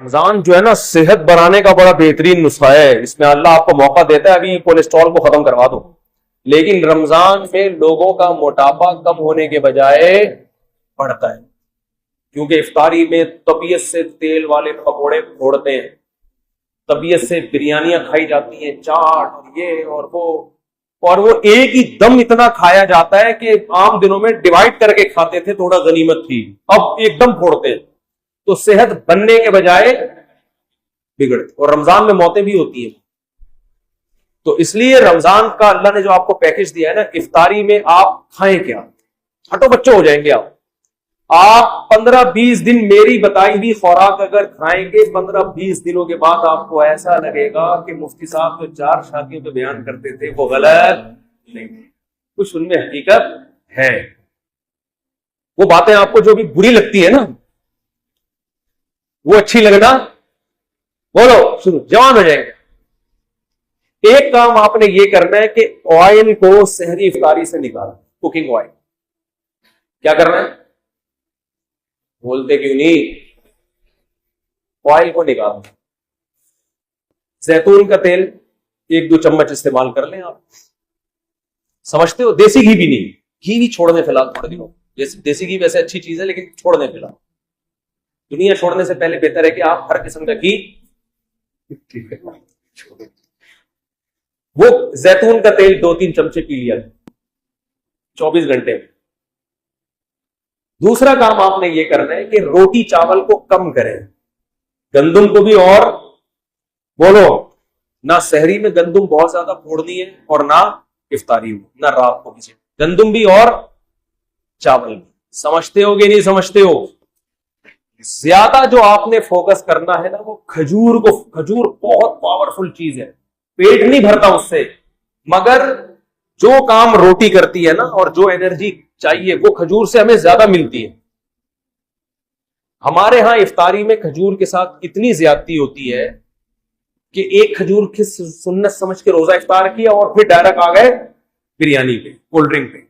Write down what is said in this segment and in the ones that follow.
रमजान जो है ना, सेहत बनाने का बड़ा बेहतरीन नुस्खा है। इसमें अल्लाह आपको मौका देता है अभी कोलेस्ट्रॉल को खत्म करवा दो। लेकिन रमजान में लोगों का मोटापा कम होने के बजाय बढ़ता है, क्योंकि इफ्तारी में तबीयत से तेल वाले पकोड़े फोड़ते हैं, तबीयत से बिरयानियां खाई जाती हैं, चाट और ये और वो एक ही दम इतना खाया जाता है कि आम दिनों में डिवाइड करके खाते थे, थोड़ा गनीमत थी, अब एकदम फोड़ते हैं। तो सेहत बनने के बजाय बिगड़ती, और रमजान में मौतें भी होती हैं। तो इसलिए रमजान का अल्लाह ने जो आपको पैकेज दिया है ना, इफ्तारी में आप खाएं क्या, हटो बच्चों हो जाएंगे आप 15-20 दिन मेरी बताई हुई खुराक अगर खाएंगे, 15-20 दिनों के बाद आपको ऐसा लगेगा कि मुफ्ती साहब जो 4 शादियों पे बयान करते थे वो गलत नहीं, कुछ उनमें हकीकत है। वो बातें आपको जो भी बुरी लगती है ना, वो अच्छी लगना, बोलो शुरू, जवान हो जाएंगे। एक काम आपने ये करना है कि ऑयल को सहरी इफ्तारी से निकालना, कुकिंग ऑयल। क्या करना है, बोलते क्यों नहीं, ऑयल को निकालना। जैतून का तेल 1-2 चम्मच इस्तेमाल कर लें आप, समझते हो। देसी घी भी नहीं, घी भी छोड़ दें फिलहाल थोड़े दिनों। देसी घी वैसे अच्छी चीज है, लेकिन छोड़ दें फिलहाल। दुनिया छोड़ने से पहले बेहतर है कि आप हर किस्म का घी, वो जैतून का तेल 2-3 चमचे पी लिया 24 घंटे में। दूसरा काम आपने ये करना है कि रोटी चावल को कम करें, गंदुम को भी। और बोलो ना, सहरी में गंदुम बहुत ज्यादा फोड़नी है और ना इफ्तारी में, ना रात को किसी, गंदुम भी और चावल भी। समझते हो कि नहीं समझते हो। ज्यादा जो आपने फोकस करना है ना, वो खजूर को। खजूर बहुत पावरफुल चीज है, पेट नहीं भरता उससे, मगर जो काम रोटी करती है ना, और जो एनर्जी चाहिए, वो खजूर से हमें ज्यादा मिलती है। हमारे यहां इफ्तारी में खजूर के साथ इतनी ज्यादती होती है कि एक खजूर की सुन्नत समझ के रोजा इफ्तार किया और फिर डायरेक्ट आ गए बिरयानी पे, कोल्ड ड्रिंक पे।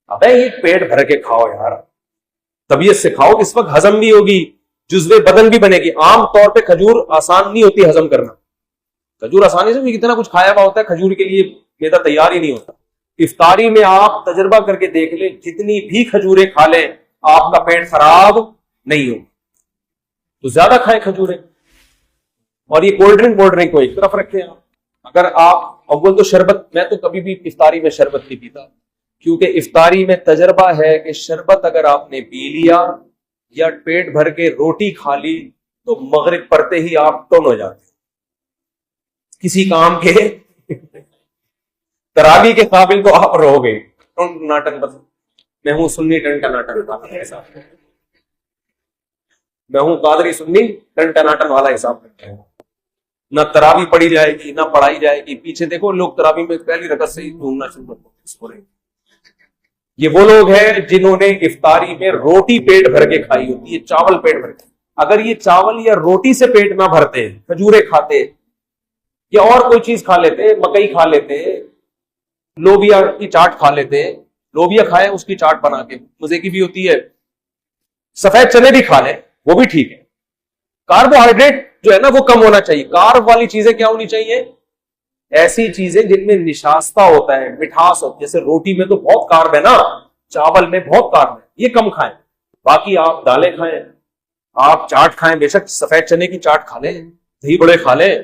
अबे ये पेट भर के खाओ यार, तबीयत से खाओ, इस वक्त हजम भी होगी, जुज़्वे बदन भी बनेगी। आम तौर पे खजूर आसान नहीं होती हजम करना। खजूर आसानी से भी कितना कुछ खाया हुआ होता है, खजूर के लिए मैदा तैयार ही नहीं होता। इफ्तारी में आप तजर्बा करके देख ले, जितनी भी खजूरें खा लें आपका पेट खराब नहीं हो। तो ज्यादा खाएं खजूरें। और ये कोल्ड ड्रिंक को एक तरफ रखें आप। अगर आप अव्वल तो शरबत, मैं तो कभी भी इफ्तारी में शरबत नहीं पीता, क्योंकि इफ्तारी में तजर्बा है कि शरबत अगर आपने पी लिया या पेट भर के रोटी खा ली तो मगरिब पड़ते ही आप टन हो जाते किसी काम के तरावी के काबिल तो आप रहोगे। टनाटन, बस मैं हूं सुन्नी टनाटन वाला हिसाब, मैं हूं कादरी सुन्नी टनाटन वाला हिसाब करते हैं। ना तरावी पढ़ी जाएगी ना पढ़ाई जाएगी। पीछे देखो लोग तरावी में पहली रकत से ही ढूंढना शुरू करते। ये वो लोग हैं जिन्होंने इफ्तारी में रोटी पेट भर के खाई होती है, चावल पेट भर के। अगर ये चावल या रोटी से पेट ना भरते, खजूरें खाते या और कोई चीज खा लेते, मकई खा लेते, लोबिया की चाट खा लेते, लोबिया खाए उसकी चाट बना के, मजे की भी होती है। सफेद चने भी खा ले, वो भी ठीक है। कार्बोहाइड्रेट जो है ना वो कम होना चाहिए। कार्ब वाली चीजें क्या होनी चाहिए, ऐसी चीजें जिनमें निशास्ता होता है, मिठास होती है। जैसे रोटी में तो बहुत कार्ब है ना, चावल में बहुत कार्ब है, ये कम खाएं। बाकी आप दालें खाएं, आप चाट खाएं, बेशक सफेद चने की चाट खा लें, दही बड़े खा लें,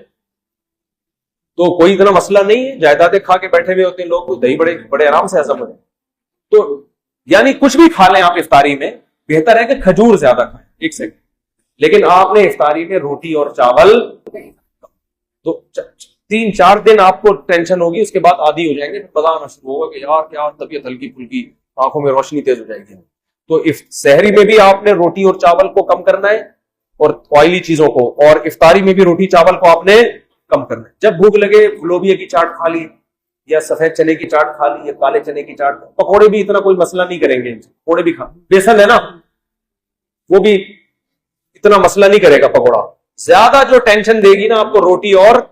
तो कोई इतना मसला नहीं है। जायदादें खा के बैठे हुए होते हैं लोग, तो दही बड़े आराम से हजम हो। तो यानी कुछ भी खा लें आप इफ्तारी में, बेहतर है कि खजूर ज्यादा खाएं। एक सेकंड, लेकिन आपने इफ्तारी में रोटी और चावल, तो 3-4 दिन आपको टेंशन होगी, उसके बाद आदी हो जाएंगे, पता आना शुरू होगा कि यार क्या तबीयत हल्की फुल्की, आंखों में रोशनी तेज हो जाएगी। तो सहरी में भी आपने रोटी और चावल को कम करना है, और ऑयली चीजों को, और इफ्तारी में भी रोटी चावल को आपने कम करना है। जब भूख लगे लोबिया की चाट खा ली, या सफेद चने की चाट खा ली, या काले चने की चाट। पकौड़े भी इतना कोई मसला नहीं करेंगे, पकौड़े भी खा, बेसन है ना, वो भी इतना मसला नहीं करेगा पकौड़ा। ज्यादा जो टेंशन देगी ना आपको रोटी और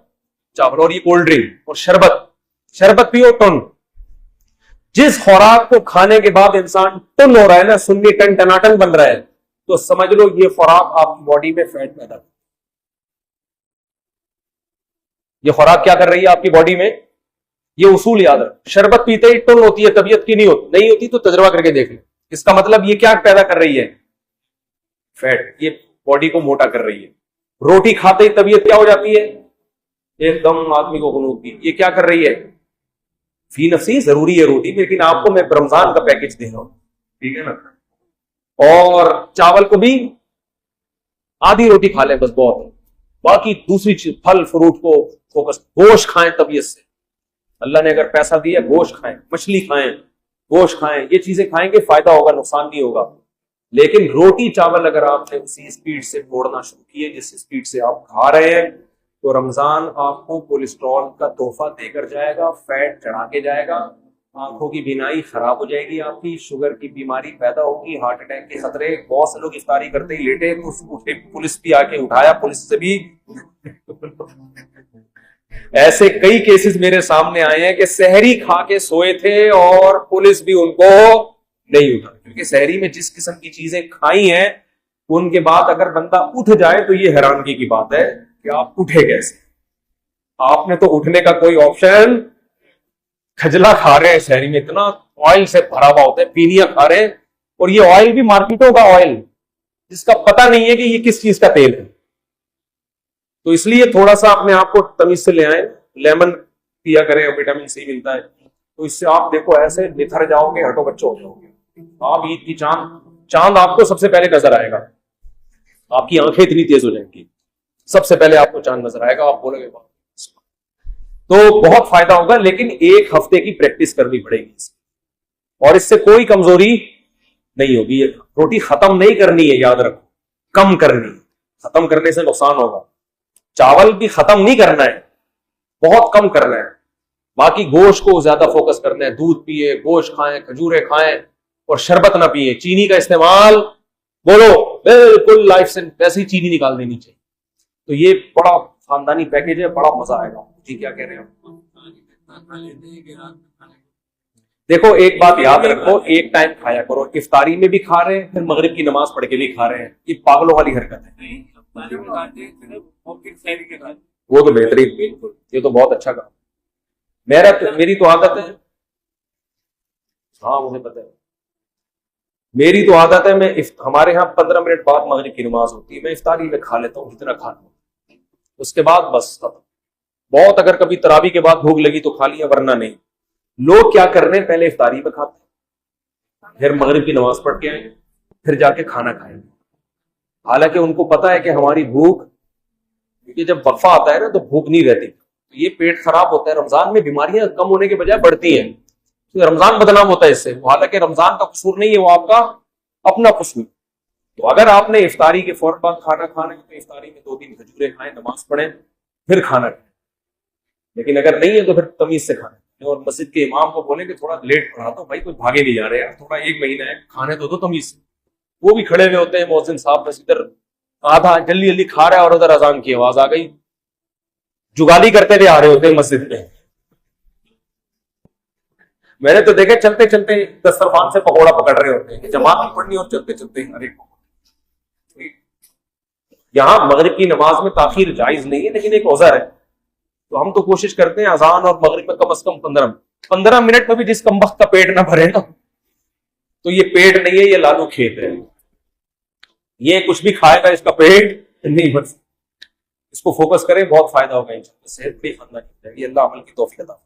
चावल, और ये कोल्ड ड्रिंक और शरबत पियो टन। जिस खुराक को खाने के बाद इंसान टन हो रहा है ना, सुन्नी टनाटन बन रहा है, तो समझ लो ये खुराक आपकी बॉडी में फैट पैदा कर, ये खुराक क्या कर रही है आपकी बॉडी में। ये उसूल याद रख, शरबत पीते ही टुन होती है, तबीयत की नहीं होती तो तजर्बा करके देख ले। इसका मतलब ये क्या पैदा कर रही है, फैट, ये बॉडी को मोटा कर रही है। रोटी खाते ही तबीयत क्या हो जाती है, एकदम आदमी को गुनूद की, ये क्या कर रही है, फी नफसी जरूरी है रोटी, लेकिन आपको मैं रमजान का पैकेज दे रहा हूं, ठीक है ना। और चावल को भी आधी रोटी खा ले बस बहुत है, बाकी दूसरी चीज फल फ्रूट को फोकस, गोश्त खाएं तबीयत से, अल्लाह ने अगर पैसा दिया गोश्त खाएं, मछली खाएं, गोश्त खाएं, ये चीजें खाएंगे फायदा होगा, नुकसान नहीं होगा। लेकिन रोटी चावल अगर आपने उसी स्पीड से मोड़ना शुरू किए जिस स्पीड से आप खा रहे हैं, तो रमजान आपको कोलेस्ट्रॉल का तोहफा देकर जाएगा, फैट चढ़ा के जाएगा, आंखों की बीनाई खराब हो जाएगी आपकी, शुगर की बीमारी पैदा होगी, हार्ट अटैक के खतरे। बहुत से लोग इफ्तारी करते ही लेटे तो उठे, पुलिस भी आके उठाया, पुलिस से भी ऐसे कई केसेस मेरे सामने आए हैं कि सहरी खा के सोए थे और पुलिस भी उनको नहीं उठा, क्योंकि सहरी में जिस किस्म की चीजें खाई हैं उनके बाद अगर बंदा उठ जाए तो ये हैरानगी की बात है कि आप उठे कैसे। आपने तो उठने का कोई ऑप्शन, खजला खा रहे हैं सहरी में, इतना ऑयल से भरा हुआ होता है, पीनिया खा रहे हैं, और ये ऑयल भी मार्केटों का ऑयल जिसका पता नहीं है कि ये किस चीज का तेल है। तो इसलिए थोड़ा सा अपने आप को तमीज से ले आए, लेमन पिया करें, विटामिन सी मिलता है, तो इससे आप देखो ऐसे निथर जाओगे, हटो बच्चो हो जाओगे। आप ईद की चांद आपको सबसे पहले नजर आएगा, आपकी आंखें इतनी तेज हो जाएंगी, सबसे पहले आपको चांद नजर आएगा, आप बोलोगे तो बहुत फायदा होगा। लेकिन एक हफ्ते की प्रैक्टिस करनी पड़ेगी और इससे कोई कमजोरी नहीं होगी। रोटी खत्म नहीं करनी है, याद रखो, कम करनी है, खत्म करने से नुकसान होगा। चावल भी खत्म नहीं करना है, बहुत कम करना है, बाकी गोश्त को ज्यादा फोकस करना है। दूध पिए, गोश्त खाएं, खजूरें खाएं और शरबत ना पिए, चीनी का इस्तेमाल बोलो बिल्कुल लाइफ से वैसे ही चीनी निकाल देनी चाहिए। तो ये बड़ा खानदानी पैकेज है, बड़ा मजा आएगा। जी क्या कह रहे हैं? देखो एक बात याद रखो, एक टाइम खाया करो, इफ्तारी में भी खा रहे हैं, फिर मगरिब की नमाज पढ़ के भी खा रहे हैं, ये पागलों वाली हरकत है। वो तो बेहतरीन, ये तो बहुत अच्छा काम। मेरी तो आदत है, हाँ मुझे पता है, मेरी तो आदत है, मैं हमारे यहाँ 15 मिनट बाद मगरिब की नमाज होती है, मैं इफ्तारी में खा लेता हूँ जितना खाना, उसके बाद बस खत्म। बहुत अगर कभी तरावी के बाद भूख लगी तो खा लिया, वरना नहीं। लोग क्या कर रहे हैं, पहले इफ्तारी में खाते, फिर मगरिब की नमाज पढ़ के आएंगे, फिर जाके खाना खाएंगे। हालांकि उनको पता है कि हमारी भूख, क्योंकि जब वक्फा आता है ना तो भूख नहीं रहती, तो ये पेट खराब होता है। रमजान में बीमारियां कम होने के बजाय बढ़ती हैं, तो रमजान बदनाम होता है इससे। हालांकि रमजान का कसूर नहीं है, वो आपका अपना कसूर। तो अगर आपने इफ्तारी के फौरन बाद खाना खाना है तो इफ्तारी में 2-3 खजूरें खाएं, नमाज पढ़ें, फिर खाना खाएं। लेकिन अगर नहीं है तो फिर तमीज से खाना। और मस्जिद के इमाम को बोले कि थोड़ा लेट पढ़ा दो भाई, कोई भागे नहीं जा रहे यार, थोड़ा 1 महीना है, खाने तो दो तमीज से। वो भी खड़े हुए होते हैं मौजिन साहब, बस इधर आधा जल्दी जल्दी खा रहा है और उधर अजान की आवाज आ गई, जुगाली करते हुए आ रहे होते हैं मस्जिद में। मैंने तो देखे चलते चलते दस्तरखान से पकौड़ा पकड़ रहे होते हैं, जमात पढ़नी और चलते चलते अरे। यहां मगरिब की नमाज में ताखीर जायज नहीं है, लेकिन एक औज़र है, तो हम तो कोशिश करते हैं अजान और मगरिब में कम से कम 15 मिनट में भी जिस कमबख्त का पेट ना भरे ना, तो ये पेट नहीं है, ये लालू खेत है। ये कुछ भी खाएगा इसका पेट नहीं भर सकता। इसको फोकस करें, बहुत फायदा होगा इंशाअल्लाह, सेहत भी खानदानी। अल्लाह अमल की तौफीक अता फरमाए।